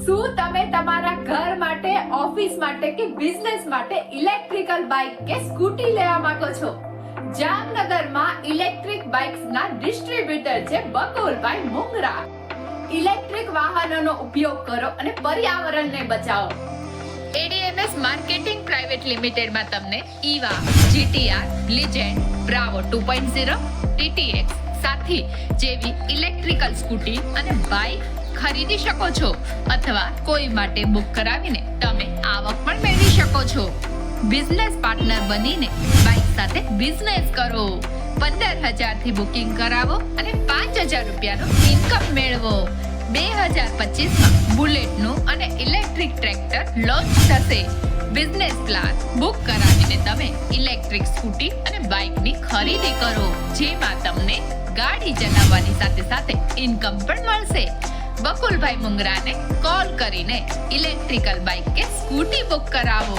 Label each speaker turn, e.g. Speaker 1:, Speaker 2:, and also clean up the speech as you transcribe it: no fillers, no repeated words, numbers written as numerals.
Speaker 1: શું તમે તમારા ઘર માટે, ઓફિસ માટે કે બિઝનેસ માટે ઇલેક્ટ્રિકલ બાઇક કે સ્કૂટી લેવા માંગો છો? જામનગરમાં ઇલેક્ટ્રિક બાઇક્સના ડિસ્ટ્રીબ્યુટર છે બકુલભાઈ મુંગરા. ઇલેક્ટ્રિક વાહનોનો ઉપયોગ કરો અને પર્યાવરણને બચાવો. એડીએમએસ માર્કેટિંગ પ્રાઇવેટ લિમિટેડમાં તમને ઈવા, જીટીઆર, લિજેન્ડ, બ્રાવો 2.0, ટીટીએક્સ, સાથી જેવી ઇલેક્ટ્રિકલ સ્કૂટી અને બાઇક ખરીદી શકો છો અથવા કોઈ માટે બુક કરાવીને તમે આવક પણ મેળવી શકો છો. બિઝનેસ પાર્ટનર બનીને બાઇક સાથે બિઝનેસ કરો. 15,000 થી બુકિંગ કરાવો અને 5,000 રૂપિયાનો ઇન્કમ મેળવો. 2025માં બુલેટનું અને ઇલેક્ટ્રિક ટ્રેક્ટર લોન્ચ થશે. બિઝનેસ ક્લાસ બુક કરાવીને તમે ઇલેક્ટ્રિક સ્કૂટી અને બાઇકની ખરીદી કરો, જેમાં તમને ગાડી ચલાવવાની સાથે સાથે ઇન્કમ પણ મળશે. બકુલભાઈ મુંગરાને કોલ કરીને ઇલેક્ટ્રિકલ બાઇક કે સ્કૂટી બુક કરાવો.